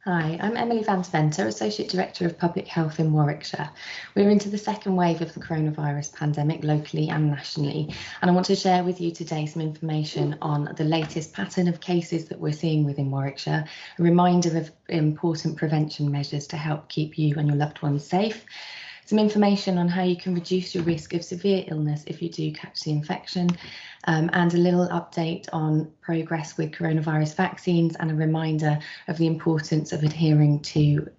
Hi, I'm Emily Van Sventer, Associate Director of Public Health in Warwickshire. We're into the second wave of the coronavirus pandemic locally and nationally, and I want to share with you today some information on the latest pattern of cases that we're seeing within Warwickshire, a reminder of important prevention measures to help keep you and your loved ones safe, some information on how you can reduce your risk of severe illness if you do catch the infection, and a little update on progress with coronavirus vaccines and a reminder of the importance of adhering to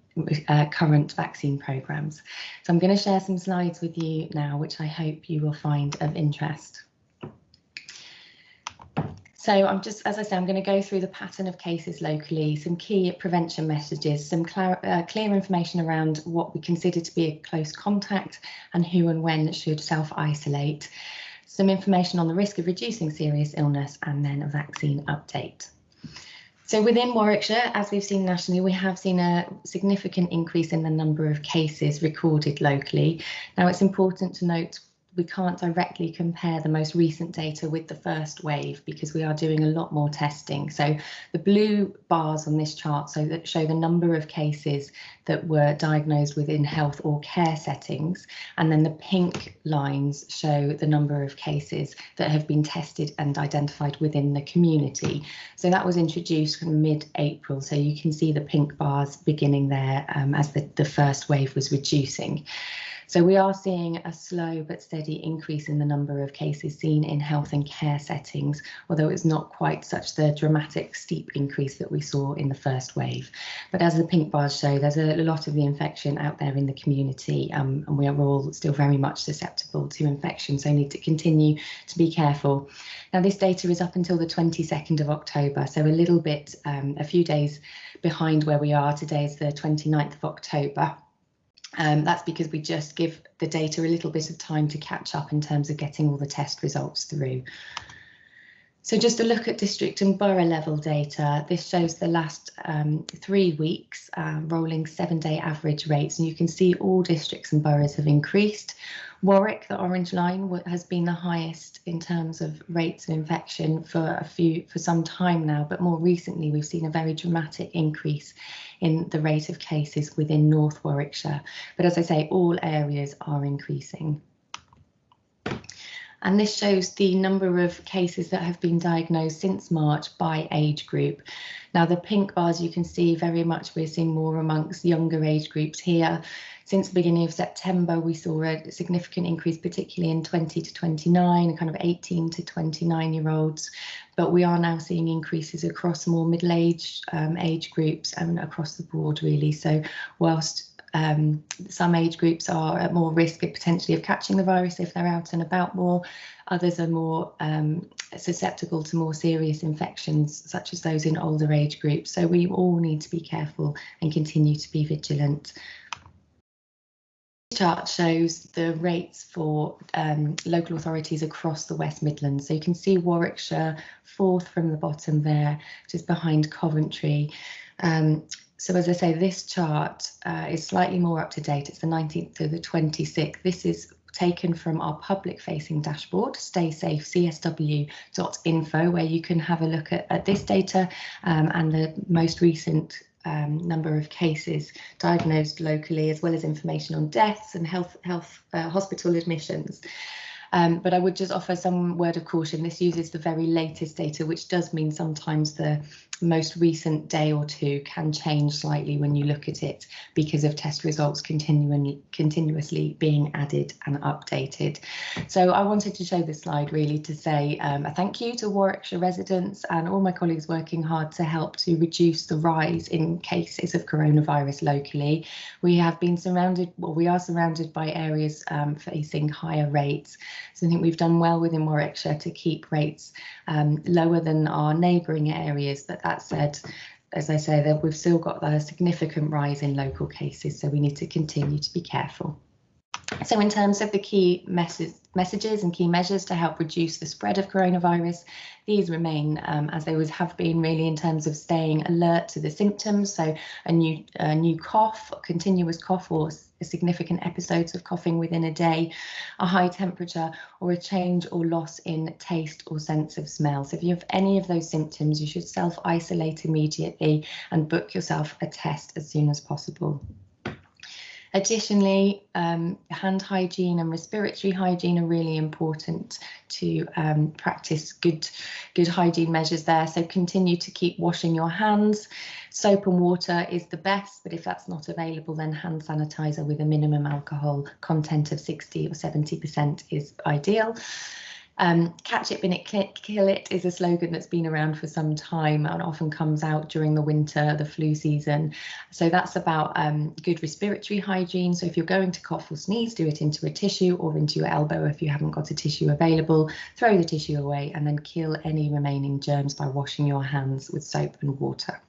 current vaccine programmes. So I'm going to share some slides with you now, which I hope you will find of interest. So as I say, I'm going to go through the pattern of cases locally, some key prevention messages, some clear information around what we consider to be a close contact and who and when should self-isolate, some information on the risk of reducing serious illness, and then a vaccine update. So within Warwickshire, as we've seen nationally, we have seen a significant increase in the number of cases recorded locally. Now, it's important to note we can't directly compare the most recent data with the first wave because we are doing a lot more testing. So the blue bars on this chart show the number of cases that were diagnosed within health or care settings, and then the pink lines show the number of cases that have been tested and identified within the community. So that was introduced in mid-April, so you can see the pink bars beginning there as the first wave was reducing. So we are seeing a slow but steady increase in the number of cases seen in health and care settings, although it's not quite such the dramatic steep increase that we saw in the first wave. But as the pink bars show, there's a lot of the infection out there in the community, and we are all still very much susceptible to infection, so need to continue to be careful. Now, this data is up until the 22nd of October, so a little bit, a few days behind where we are. Today is the 29th of October. That's because we just give the data a little bit of time to catch up in terms of getting all the test results through. So just a look at district and borough level data. This shows the last 3 weeks rolling 7-day average rates, and you can see all districts and boroughs have increased. Warwick, the orange line, has been the highest in terms of rates of infection for some time now, but more recently we've seen a very dramatic increase in the rate of cases within North Warwickshire. But as I say, all areas are increasing. And this shows the number of cases that have been diagnosed since March by age group. Now, the pink bars you can see very much we're seeing more amongst younger age groups here. Since the beginning of September, we saw a significant increase, particularly in 20 to 29, kind of 18 to 29-year-olds. But we are now seeing increases across more middle-aged age groups and across the board, really. So whilst some age groups are at more risk potentially of catching the virus if they're out and about more, others are more susceptible to more serious infections, such as those in older age groups. So we all need to be careful and continue to be vigilant. This chart shows the rates for local authorities across the West Midlands. So you can see Warwickshire, 4th from the bottom there, just behind Coventry. So as I say, this chart is slightly more up to date. It's the 19th to the 26th. This is taken from our public facing dashboard, staysafecsw.info, where you can have a look at this data and the most recent number of cases diagnosed locally, as well as information on deaths and hospital admissions. But I would just offer some word of caution. This uses the very latest data, which does mean sometimes the most recent day or two can change slightly when you look at it because of test results continuously being added and updated. So I wanted to show this slide really to say a thank you to Warwickshire residents and all my colleagues working hard to help to reduce the rise in cases of coronavirus locally. We have been surrounded, well, we are surrounded by areas facing higher rates. So I think we've done well within Warwickshire to keep rates lower than our neighbouring areas. But that said, as I say, that we've still got a significant rise in local cases, so we need to continue to be careful. So in terms of the key messages and key measures to help reduce the spread of coronavirus, these remain as they always have been, really, in terms of staying alert to the symptoms. So a new cough, continuous cough, or significant episodes of coughing within a day, a high temperature, or a change or loss in taste or sense of smell. So if you have any of those symptoms, you should self-isolate immediately and book yourself a test as soon as possible. Additionally, hand hygiene and respiratory hygiene are really important to practice good hygiene measures there. So continue to keep washing your hands. Soap and water is the best, but if that's not available, then hand sanitizer with a minimum alcohol content of 60 or 70% is ideal. Catch it, bin it, kill it is a slogan that's been around for some time and often comes out during the winter, the flu season. So that's about good respiratory hygiene. So if you're going to cough or sneeze, do it into a tissue or into your elbow if you haven't got a tissue available. Throw the tissue away and then kill any remaining germs by washing your hands with soap and water.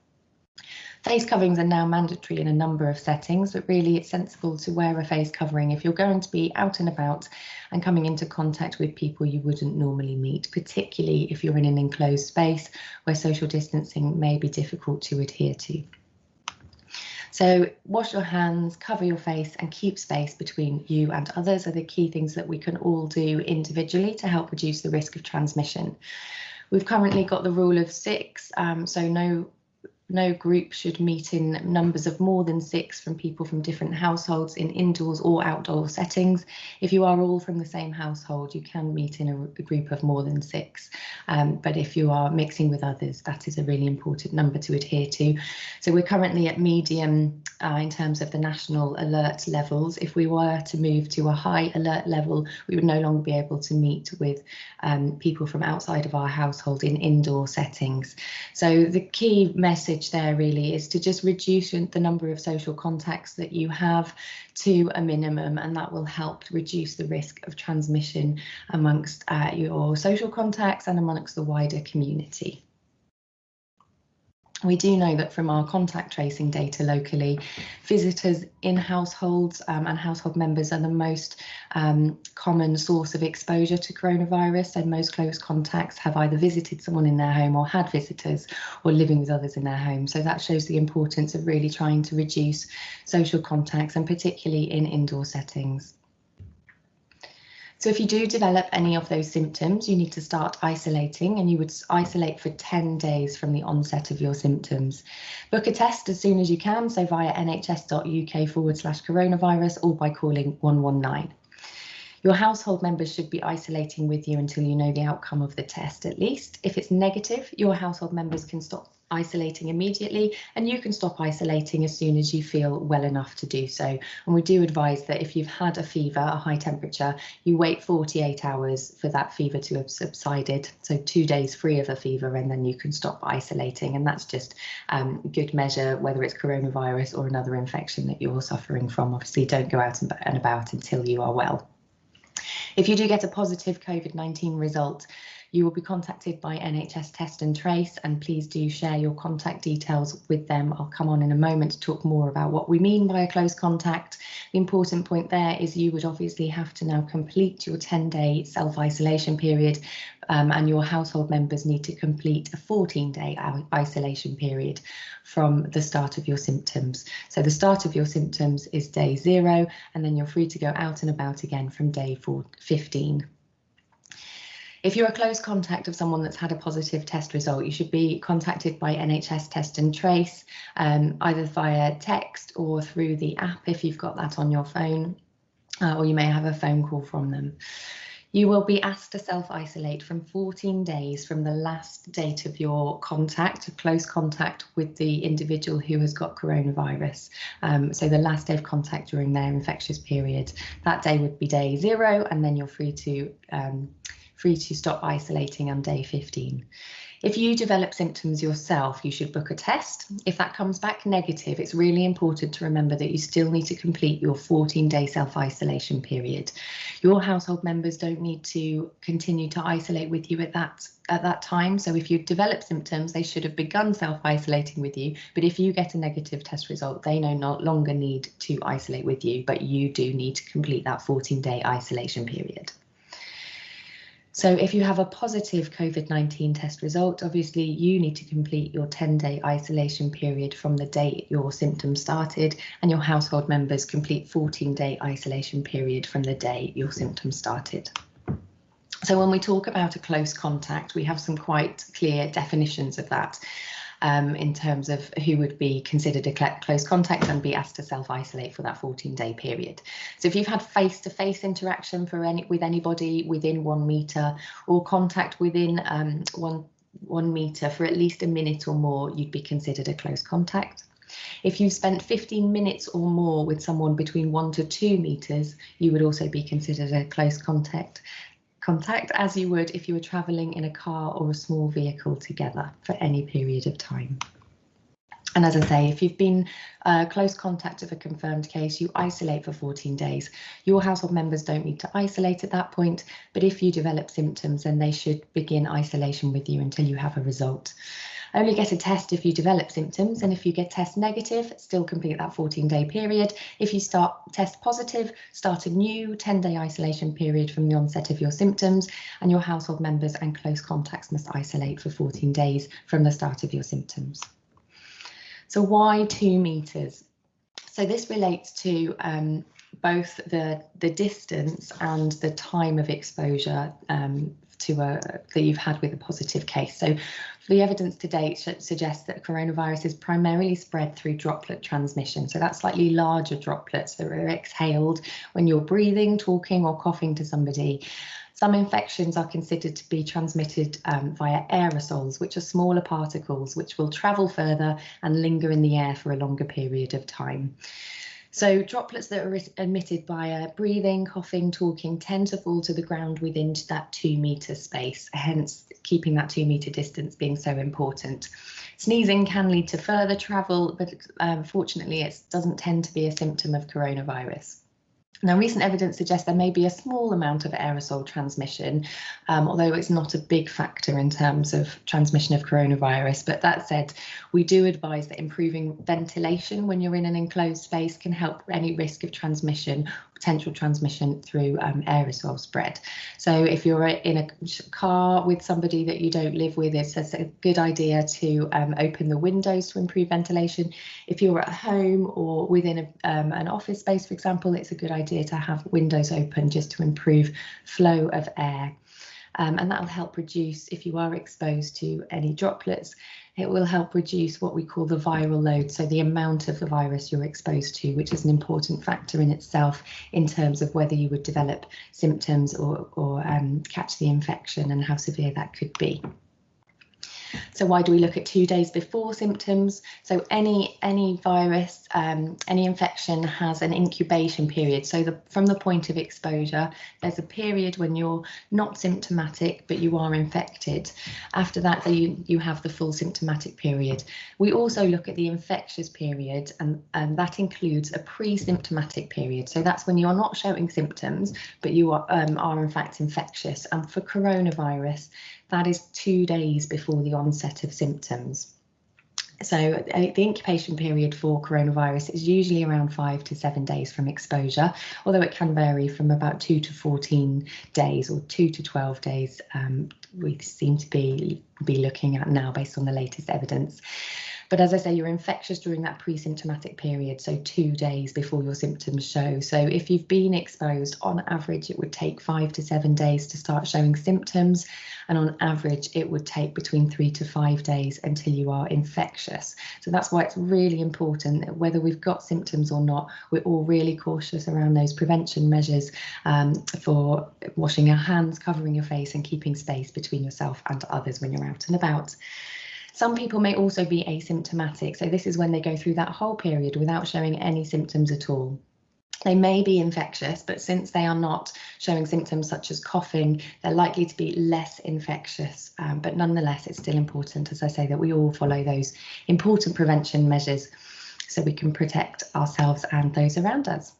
Face coverings are now mandatory in a number of settings, but really it's sensible to wear a face covering if you're going to be out and about and coming into contact with people you wouldn't normally meet, particularly if you're in an enclosed space where social distancing may be difficult to adhere to. So wash your hands, cover your face and keep space between you and others are the key things that we can all do individually to help reduce the risk of transmission. We've currently got the rule of 6, so no group should meet in numbers of more than 6 from people from different households in indoors or outdoor settings. If you are all from the same household, you can meet in a group of more than 6. But if you are mixing with others, that is a really important number to adhere to. So we're currently at medium in terms of the national alert levels. If we were to move to a high alert level, we would no longer be able to meet with people from outside of our household in indoor settings. So the key message there really is to just reduce the number of social contacts that you have to a minimum, and that will help reduce the risk of transmission amongst your social contacts and amongst the wider community. We do know that from our contact tracing data locally, visitors in households and household members are the most common source of exposure to coronavirus. So most close contacts have either visited someone in their home or had visitors or living with others in their home. So that shows the importance of really trying to reduce social contacts, and particularly in indoor settings. So if you do develop any of those symptoms, you need to start isolating, and you would isolate for 10 days from the onset of your symptoms. Book a test as soon as you can, so via nhs.uk/coronavirus or by calling 119. Your household members should be isolating with you until you know the outcome of the test at least. If it's negative, your household members can stop isolating immediately, and you can stop isolating as soon as you feel well enough to do so. And we do advise that if you've had a fever, a high temperature, you wait 48 hours for that fever to have subsided, so 2 days free of a fever, and then you can stop isolating. And that's just good measure, whether it's coronavirus or another infection that you're suffering from. Obviously, don't go out and about until you are well. If you do get a positive COVID-19 result, you will be contacted by NHS Test and Trace, and please do share your contact details with them. I'll come on in a moment to talk more about what we mean by a close contact. The important point there is you would obviously have to now complete your 10-day self-isolation period, and your household members need to complete a 14-day isolation period from the start of your symptoms. So the start of your symptoms is day 0, and then you're free to go out and about again from day 15. If you're a close contact of someone that's had a positive test result, you should be contacted by NHS Test and Trace, either via text or through the app if you've got that on your phone, or you may have a phone call from them. You will be asked to self-isolate from 14 days from the last date of your contact, close contact with the individual who has got coronavirus. So the last day of contact during their infectious period. That day would be day 0, and then you're free to stop isolating on day 15. If you develop symptoms yourself, you should book a test. If that comes back negative, it's really important to remember that you still need to complete your 14-day self-isolation period. Your household members don't need to continue to isolate with you at that time. So if you develop symptoms, they should have begun self-isolating with you. But if you get a negative test result, they no longer need to isolate with you, but you do need to complete that 14-day isolation period. So if you have a positive COVID-19 test result, obviously you need to complete your 10-day isolation period from the date your symptoms started, and your household members complete 14-day isolation period from the day your symptoms started. So when we talk about a close contact, we have some quite clear definitions of that. In terms of who would be considered a close contact and be asked to self-isolate for that 14-day period. So if you've had face-to-face interaction with anybody within 1 metre, or contact within one metre for at least a minute or more, you'd be considered a close contact. If you've spent 15 minutes or more with someone between 1 to 2 metres, you would also be considered a close contact, as you would if you were travelling in a car or a small vehicle together for any period of time. And as I say, if you've been close contact of a confirmed case, you isolate for 14 days. Your household members don't need to isolate at that point, but if you develop symptoms, then they should begin isolation with you until you have a result. Only get a test if you develop symptoms, and if you get test negative, still complete that 14-day period. If you test positive, start a new 10-day isolation period from the onset of your symptoms, and your household members and close contacts must isolate for 14 days from the start of your symptoms. So why 2 metres? So this relates to both the distance and the time of exposure that you've had with a positive case. So the evidence to date suggests that coronavirus is primarily spread through droplet transmission. So that's slightly larger droplets that are exhaled when you're breathing, talking or coughing to somebody. Some infections are considered to be transmitted via aerosols, which are smaller particles which will travel further and linger in the air for a longer period of time. So droplets that are emitted by breathing, coughing, talking tend to fall to the ground within that 2 metre space, hence keeping that 2 metre distance being so important. Sneezing can lead to further travel, but fortunately it doesn't tend to be a symptom of coronavirus. Now, recent evidence suggests there may be a small amount of aerosol transmission, although it's not a big factor in terms of transmission of coronavirus. But that said, we do advise that improving ventilation when you're in an enclosed space can help any risk of transmission, potential transmission through aerosol spread. So if you're in a car with somebody that you don't live with, it's a good idea to open the windows to improve ventilation. If you're at home or within an office space, for example, it's a good idea to have windows open just to improve flow of air. And that will help reduce, if you are exposed to any droplets, it will help reduce what we call the viral load, so the amount of the virus you're exposed to, which is an important factor in itself in terms of whether you would develop symptoms or catch the infection and how severe that could be. So why do we look at 2 days before symptoms? So any virus, any infection has an incubation period. So from the point of exposure, there's a period when you're not symptomatic, but you are infected. After that, you have the full symptomatic period. We also look at the infectious period, and that includes a pre-symptomatic period. So that's when you're not showing symptoms, but you are in fact infectious. And for coronavirus, that is 2 days before the onset of symptoms. So the incubation period for coronavirus is usually around 5 to 7 days from exposure, although it can vary from about 2 to 14 days or 2 to 12 days. We seem to be looking at now based on the latest evidence. But as I say, you're infectious during that pre-symptomatic period, so 2 days before your symptoms show. So if you've been exposed, on average, it would take 5 to 7 days to start showing symptoms. And on average, it would take between 3 to 5 days until you are infectious. So that's why it's really important that whether we've got symptoms or not, we're all really cautious around those prevention measures for washing your hands, covering your face and keeping space between yourself and others when you're out and about. Some people may also be asymptomatic, so this is when they go through that whole period without showing any symptoms at all. They may be infectious, but since they are not showing symptoms such as coughing, they're likely to be less infectious. But nonetheless, it's still important, as I say, that we all follow those important prevention measures so we can protect ourselves and those around us.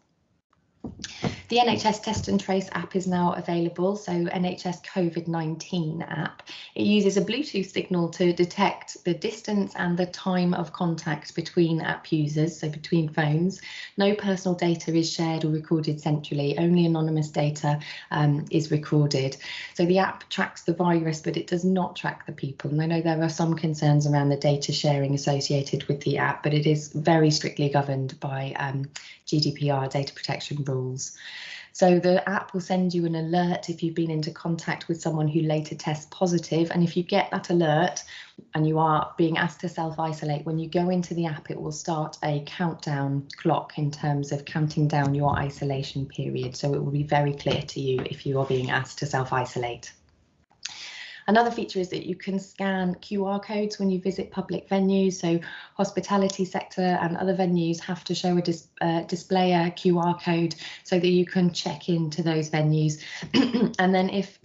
The NHS Test and Trace app is now available, so NHS Covid-19 app. It uses a Bluetooth signal to detect the distance and the time of contact between app users, so between phones. No personal data is shared or recorded centrally, only anonymous data is recorded. So the app tracks the virus, but it does not track the people. And I know there are some concerns around the data sharing associated with the app, but it is very strictly governed by GDPR data protection rules. So the app will send you an alert if you've been into contact with someone who later tests positive. And if you get that alert and you are being asked to self-isolate, when you go into the app, it will start a countdown clock in terms of counting down your isolation period. So it will be very clear to you if you are being asked to self-isolate. Another feature is that you can scan QR codes when you visit public venues. So hospitality sector and other venues have to show display a QR code so that you can check into those venues. And then if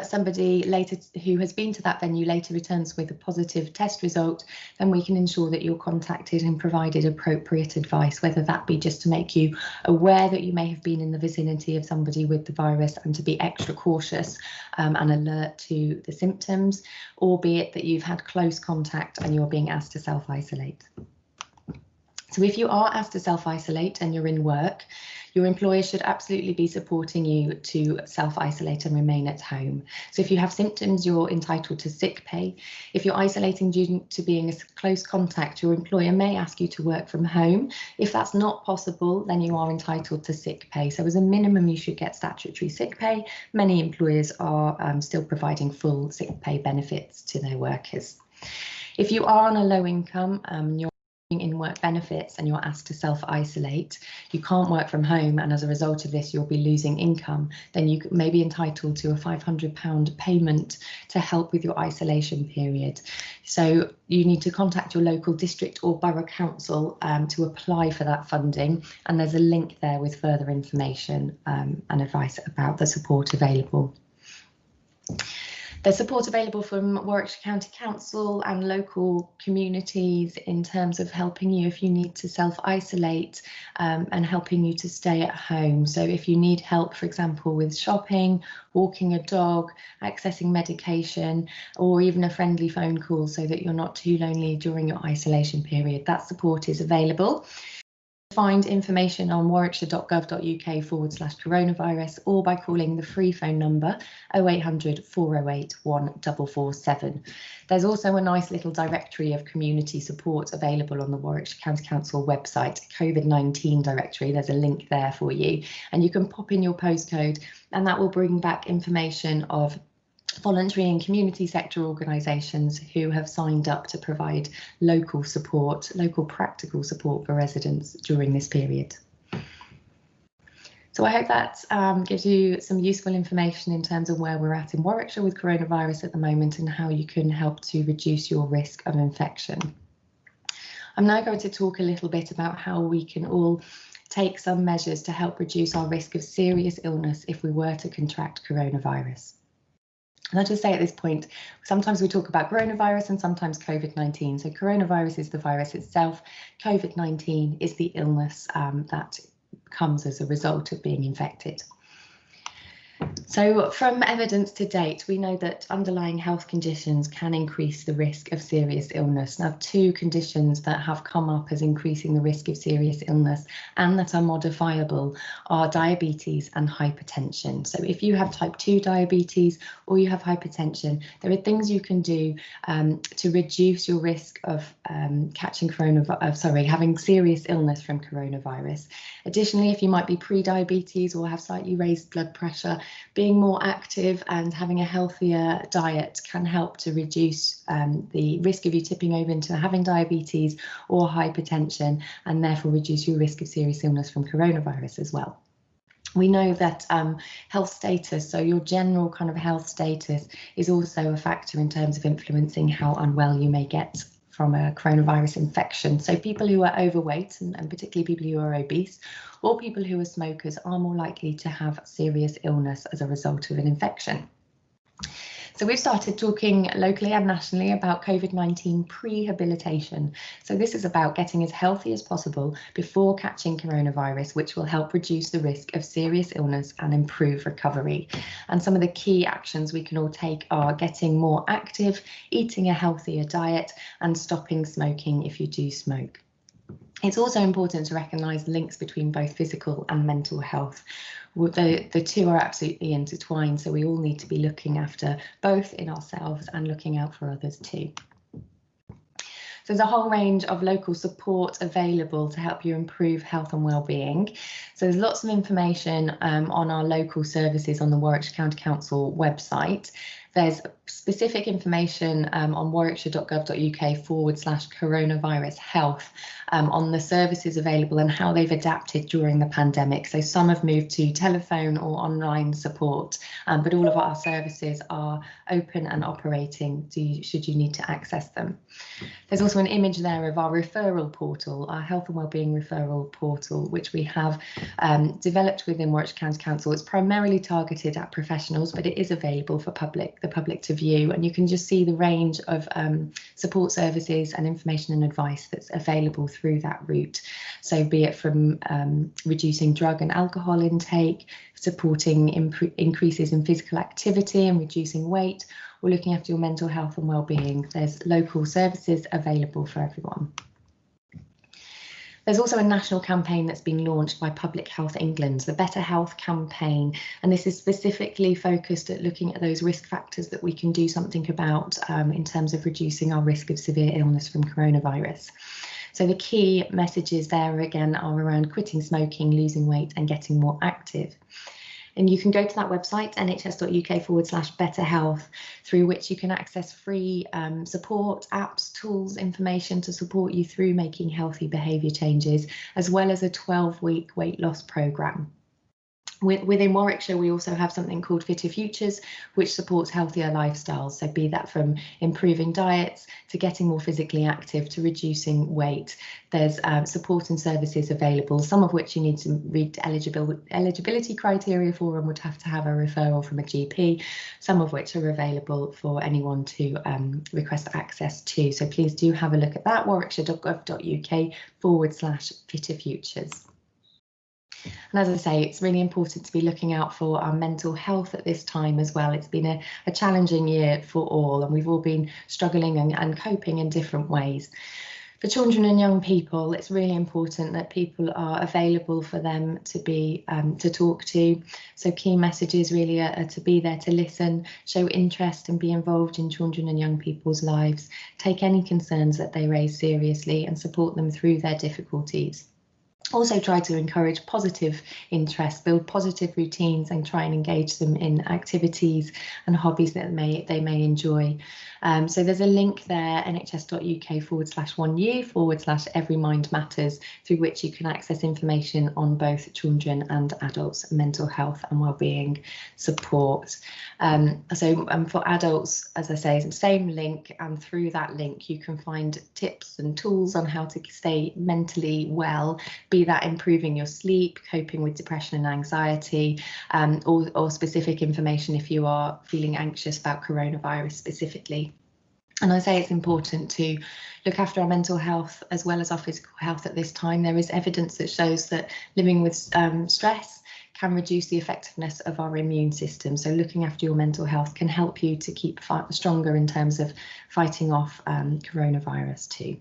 somebody later who has been to that venue later returns with a positive test result, then we can ensure that you're contacted and provided appropriate advice, whether that be just to make you aware that you may have been in the vicinity of somebody with the virus and to be extra cautious and alert to the symptoms, or be it that you've had close contact and you're being asked to self-isolate. So if you are asked to self-isolate and you're in work, your employer should absolutely be supporting you to self-isolate and remain at home. So if you have symptoms, you're entitled to sick pay. If you're isolating due to being a close contact, your employer may ask you to work from home. If that's not possible, then you are entitled to sick pay. So as a minimum, you should get statutory sick pay. Many employers are still providing full sick pay benefits to their workers. If you are on a low income, you're in work benefits and you're asked to self-isolate, you can't work from home, and as a result of this you'll be losing income, then you may be entitled to a £500 payment to help with your isolation period. So you need to contact your local district or borough council to apply for that funding, and there's a link there with further information and advice about the support available. There's support available from Warwickshire County Council and local communities in terms of helping you if you need to self-isolate and helping you to stay at home. So if you need help, for example, with shopping, walking a dog, accessing medication, or even a friendly phone call so that you're not too lonely during your isolation period, that support is available. Find information on warwickshire.gov.uk/coronavirus or by calling the free phone number 0800 408 1447. There's also a nice little directory of community support available on the Warwickshire County Council website, Covid-19 directory. There's a link there for you, and you can pop in your postcode and that will bring back information of voluntary and community sector organisations who have signed up to provide local support, local practical support for residents during this period. So I hope that gives you some useful information in terms of where we're at in Warwickshire with coronavirus at the moment and how you can help to reduce your risk of infection. I'm now going to talk a little bit about how we can all take some measures to help reduce our risk of serious illness if we were to contract coronavirus. And I'll just say at this point, sometimes we talk about coronavirus and sometimes Covid-19. So coronavirus is the virus itself. Covid-19 is the illness that comes as a result of being infected. So from evidence to date, we know that underlying health conditions can increase the risk of serious illness. Now, two conditions that have come up as increasing the risk of serious illness and that are modifiable are diabetes and hypertension. So if you have type 2 diabetes or you have hypertension, there are things you can do to reduce your risk of having serious illness from coronavirus. Additionally, if you might be pre-diabetes or have slightly raised blood pressure, being more active and having a healthier diet can help to reduce the risk of you tipping over into having diabetes or hypertension, and therefore reduce your risk of serious illness from coronavirus as well. We know that health status, so your general kind of health status, is also a factor in terms of influencing how unwell you may get from a coronavirus infection. So people who are overweight, and particularly people who are obese, or people who are smokers, are more likely to have serious illness as a result of an infection. So we've started talking locally and nationally about COVID-19 prehabilitation. So this is about getting as healthy as possible before catching coronavirus, which will help reduce the risk of serious illness and improve recovery. And some of the key actions we can all take are getting more active, eating a healthier diet, and stopping smoking if you do smoke. It's also important to recognise links between both physical and mental health. The two are absolutely intertwined, so we all need to be looking after both in ourselves and looking out for others too. So there's a whole range of local support available to help you improve health and wellbeing. So there's lots of information on our local services on the Warwickshire County Council website. There's specific information on warwickshire.gov.uk/coronavirus health on the services available and how they've adapted during the pandemic. So some have moved to telephone or online support, but all of our services are open and operating should you need to access them. There's also an image there of our referral portal, our health and wellbeing referral portal, which we have developed within Warwickshire County Council. It's primarily targeted at professionals, but it is available for the public to view, and you can just see the range of support services and information and advice that's available through that route. So be it from reducing drug and alcohol intake, supporting increases in physical activity and reducing weight, or looking after your mental health and wellbeing. There's local services available for everyone. There's also a national campaign that's been launched by Public Health England, the Better Health campaign, and this is specifically focused at looking at those risk factors that we can do something about in terms of reducing our risk of severe illness from coronavirus. So the key messages there again are around quitting smoking, losing weight and getting more active. And you can go to that website, nhs.uk/betterhealth, through which you can access free support, apps, tools, information to support you through making healthy behaviour changes, as well as a 12-week weight loss programme. Within Warwickshire, we also have something called Fitter Futures, which supports healthier lifestyles. So be that from improving diets to getting more physically active to reducing weight. There's support and services available, some of which you need to read eligibility criteria for and would have to have a referral from a GP, some of which are available for anyone to request access to. So please do have a look at that, warwickshire.gov.uk/Fitter Futures. And as I say, it's really important to be looking out for our mental health at this time as well. It's been a challenging year for all, and we've all been struggling and coping in different ways. For children and young people, it's really important that people are available for them to be to talk to. So key messages really are to be there to listen, show interest and be involved in children and young people's lives, take any concerns that they raise seriously and support them through their difficulties. Also try to encourage positive interest, build positive routines and try and engage them in activities and hobbies that they may enjoy. So there's a link there, nhs.uk/1u/everymindmatters, through which you can access information on both children and adults' mental health and wellbeing support. For adults, as I say, same link, and through that link you can find tips and tools on how to stay mentally well, be that improving your sleep, coping with depression and anxiety, or specific information if you are feeling anxious about coronavirus specifically. And I say it's important to look after our mental health as well as our physical health at this time. There is evidence that shows that living with stress can reduce the effectiveness of our immune system. So looking after your mental health can help you to keep stronger in terms of fighting off coronavirus too.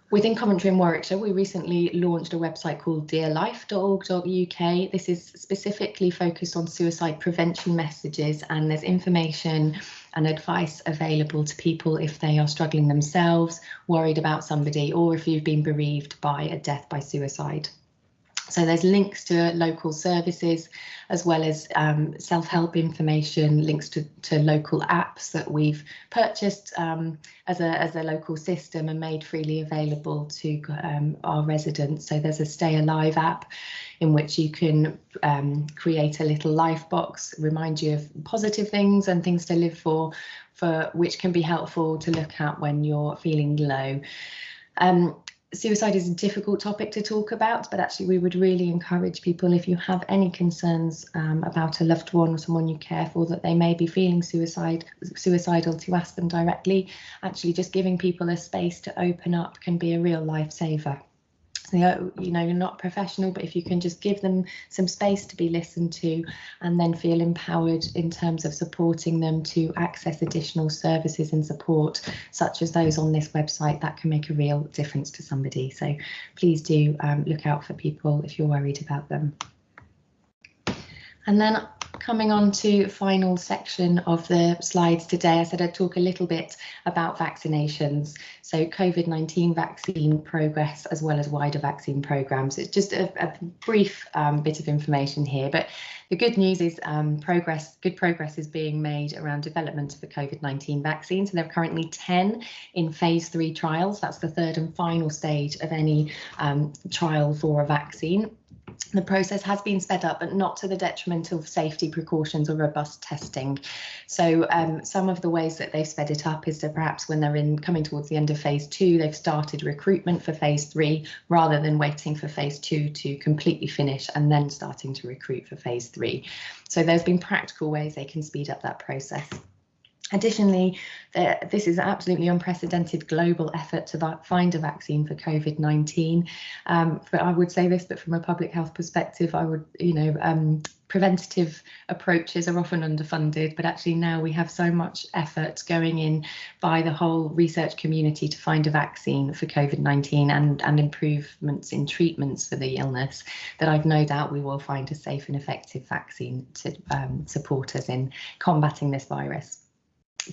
Within Coventry and Warwickshire, we recently launched a website called dearlife.org.uk. This is specifically focused on suicide prevention messages, and there's information and advice available to people if they are struggling themselves, worried about somebody, or if you've been bereaved by a death by suicide. So there's links to local services as well as self-help information, links to local apps that we've purchased as a local system and made freely available to our residents. So there's a Stay Alive app in which you can create a little life box, remind you of positive things and things to live for which can be helpful to look at when you're feeling low. Suicide is a difficult topic to talk about, but actually we would really encourage people, if you have any concerns about a loved one or someone you care for, that they may be feeling suicidal, to ask them directly. Actually, just giving people a space to open up can be a real lifesaver. So, you know, you're not professional, but if you can just give them some space to be listened to, and then feel empowered in terms of supporting them to access additional services and support, such as those on this website, that can make a real difference to somebody. So please do look out for people if you're worried about them. And then coming on to final section of the slides today, I said I'd talk a little bit about vaccinations. So COVID-19 vaccine progress, as well as wider vaccine programmes. It's just a brief bit of information here, but the good news is good progress is being made around development of the COVID-19 vaccine. So there are currently 10 in phase 3 trials. That's the third and final stage of any trial for a vaccine. The process has been sped up, but not to the detriment of safety precautions or robust testing. So some of the ways that they've sped it up is to perhaps when they're coming towards the end of phase 2, they've started recruitment for phase 3 rather than waiting for phase 2 to completely finish and then starting to recruit for phase 3. So there's been practical ways they can speed up that process. Additionally, this is an absolutely unprecedented global effort to find a vaccine for COVID-19. But I would say this, but from a public health perspective, I would, preventative approaches are often underfunded, but actually now we have so much effort going in by the whole research community to find a vaccine for COVID-19 and improvements in treatments for the illness, that I've no doubt we will find a safe and effective vaccine to support us in combating this virus.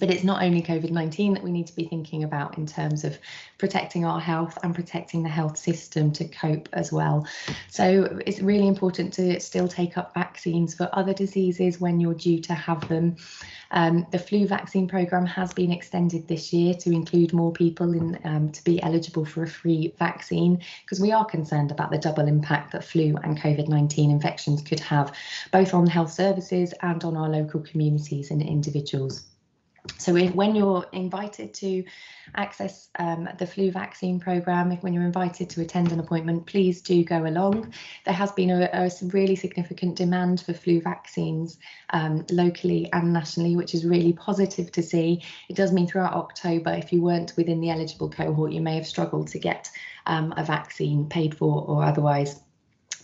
But it's not only COVID-19 that we need to be thinking about in terms of protecting our health and protecting the health system to cope as well. So it's really important to still take up vaccines for other diseases when you're due to have them. The flu vaccine programme has been extended this year to include more people to be eligible for a free vaccine, because we are concerned about the double impact that flu and COVID-19 infections could have, both on health services and on our local communities and individuals. So when you're invited to access the flu vaccine programme, when you're invited to attend an appointment, please do go along. There has been a really significant demand for flu vaccines locally and nationally, which is really positive to see. It does mean throughout October, if you weren't within the eligible cohort, you may have struggled to get a vaccine paid for or otherwise.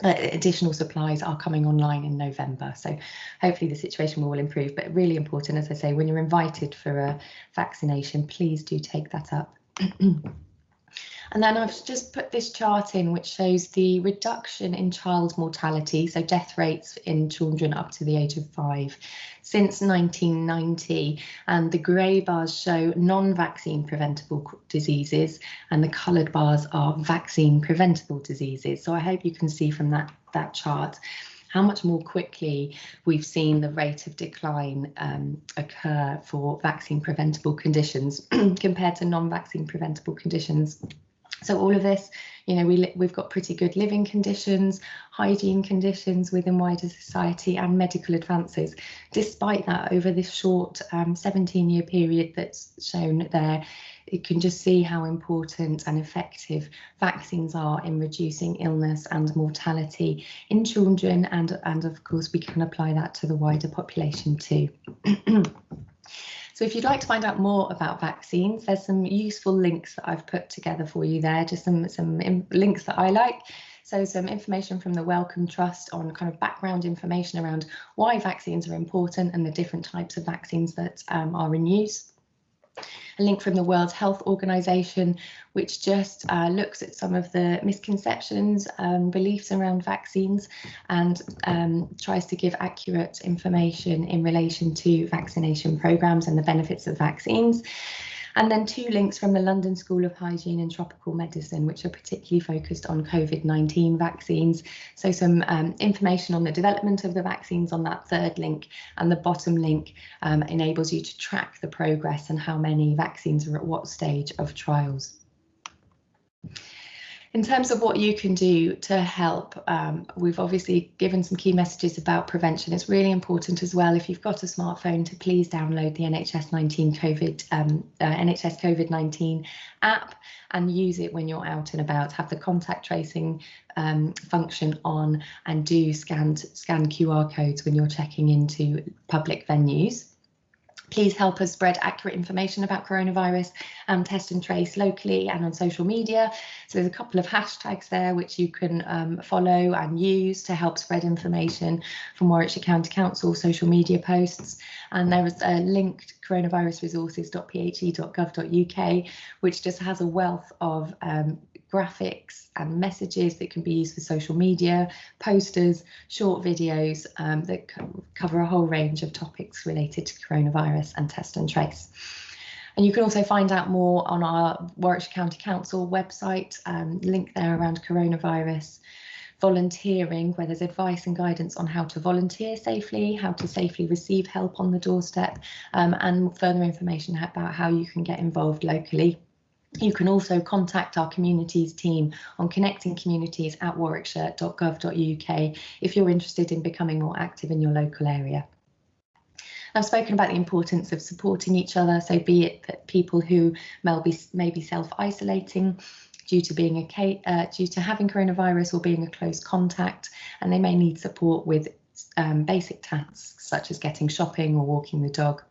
Additional supplies are coming online in November, so hopefully the situation will improve, but really important, as I say, when you're invited for a vaccination, please do take that up. And then I've just put this chart in which shows the reduction in child mortality, so death rates in children up to the age of 5 since 1990, and the grey bars show non-vaccine preventable diseases and the coloured bars are vaccine preventable diseases. So I hope you can see from that chart how much more quickly we've seen the rate of decline occur for vaccine preventable conditions compared to non-vaccine preventable conditions. So all of this, we've got pretty good living conditions, hygiene conditions within wider society and medical advances. Despite that, over this short 17-year period that's shown there, you can just see how important and effective vaccines are in reducing illness and mortality in children, and of course we can apply that to the wider population too. So if you'd like to find out more about vaccines, there's some useful links that I've put together for you there, just some links that I like. So some information from the Wellcome Trust on kind of background information around why vaccines are important and the different types of vaccines that are in use. A link from the World Health Organization, which just looks at some of the misconceptions and beliefs around vaccines and tries to give accurate information in relation to vaccination programs and the benefits of vaccines. And then 2 links from the London School of Hygiene and Tropical Medicine, which are particularly focused on COVID-19 vaccines. So some information on the development of the vaccines on that 3rd link, and the bottom link enables you to track the progress and how many vaccines are at what stage of trials. In terms of what you can do to help, we've obviously given some key messages about prevention. It's really important as well, if you've got a smartphone, to please download the NHS COVID-19 app and use it when you're out and about. Have the contact tracing function on, and do scan QR codes when you're checking into public venues. Please help us spread accurate information about coronavirus and test and trace locally and on social media. So there's a couple of hashtags there which you can follow and use to help spread information from Warwickshire County Council social media posts. And there is a link to coronavirusresources.phe.gov.uk, which just has a wealth of graphics and messages that can be used for social media, posters, short videos that cover a whole range of topics related to coronavirus and test and trace. And you can also find out more on our Warwickshire County Council website, link there around coronavirus, volunteering, where there's advice and guidance on how to volunteer safely, how to safely receive help on the doorstep, and further information about how you can get involved locally. You can also contact our communities team on connectingcommunities@warwickshire.gov.uk if you're interested in becoming more active in your local area. I've spoken about the importance of supporting each other, so be it that people who may be self-isolating due to having coronavirus or being a close contact, and they may need support with basic tasks such as getting shopping or walking the dog.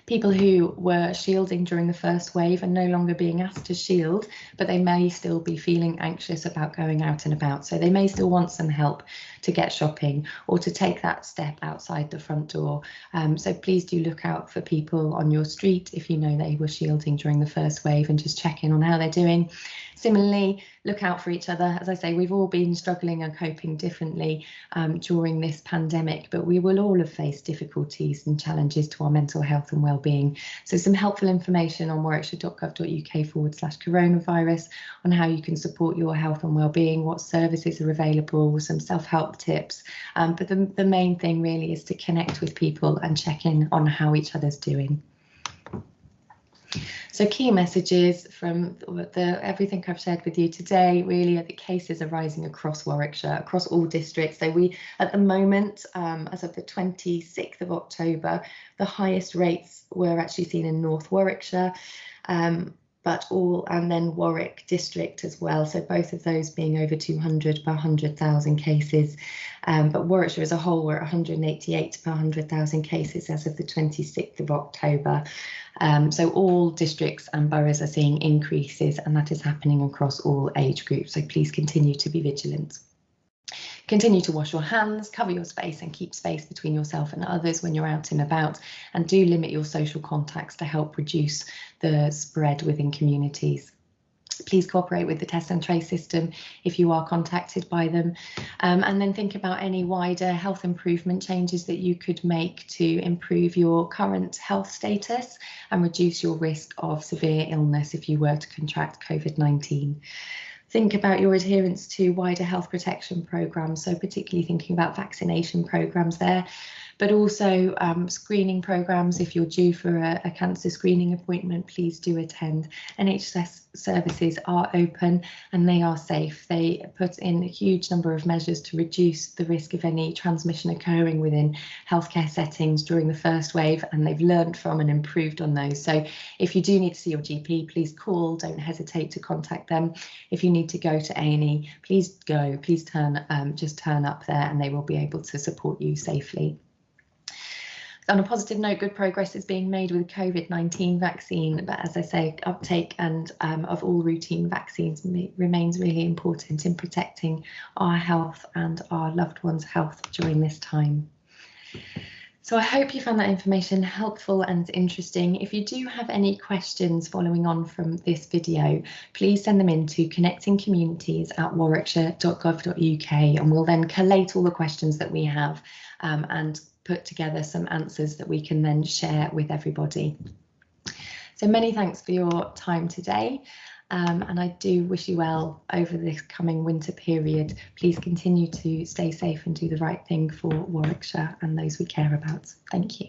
People who were shielding during the first wave are no longer being asked to shield, but they may still be feeling anxious about going out and about. So they may still want some help to get shopping or to take that step outside the front door. So please do look out for people on your street if you know they were shielding during the first wave, and just check in on how they're doing. Similarly, look out for each other. As I say, we've all been struggling and coping differently during this pandemic, but we will all have faced difficulties and challenges to our mental health and wellbeing. So some helpful information on warwickshire.gov.uk/coronavirus on how you can support your health and wellbeing, what services are available, some self-help tips. But the main thing really is to connect with people and check in on how each other's doing. So key messages from everything I've shared with you today really are that cases are rising across Warwickshire, across all districts. So we, at the moment, as of the 26th of October, the highest rates were actually seen in North Warwickshire, and then Warwick district as well. So both of those being over 200 per 100,000 cases. But Warwickshire as a whole were 188 per 100,000 cases as of the 26th of October. So all districts and boroughs are seeing increases, and that is happening across all age groups. So please continue to be vigilant. Continue to wash your hands, cover your space and keep space between yourself and others when you're out and about, and do limit your social contacts to help reduce the spread within communities. Please cooperate with the test and trace system if you are contacted by them, and then think about any wider health improvement changes that you could make to improve your current health status and reduce your risk of severe illness if you were to contract COVID-19. Think about your adherence to wider health protection programmes, so particularly thinking about vaccination programmes there, but also screening programmes. If you're due for a cancer screening appointment, please do attend. NHS services are open and they are safe. They put in a huge number of measures to reduce the risk of any transmission occurring within healthcare settings during the first wave, and they've learned from and improved on those. So if you do need to see your GP, please call, don't hesitate to contact them. If you need to go to A&E, please go, please just turn up there and they will be able to support you safely. On a positive note, good progress is being made with COVID-19 vaccine, but as I say, uptake of all routine vaccines remains really important in protecting our health and our loved ones' health during this time. So I hope you found that information helpful and interesting. If you do have any questions following on from this video, please send them in to connectingcommunities@warwickshire.gov.uk, and we'll then collate all the questions that we have and put together some answers that we can then share with everybody. So many thanks for your time today, and I do wish you well over this coming winter period. Please continue to stay safe and do the right thing for Warwickshire and those we care about. Thank you.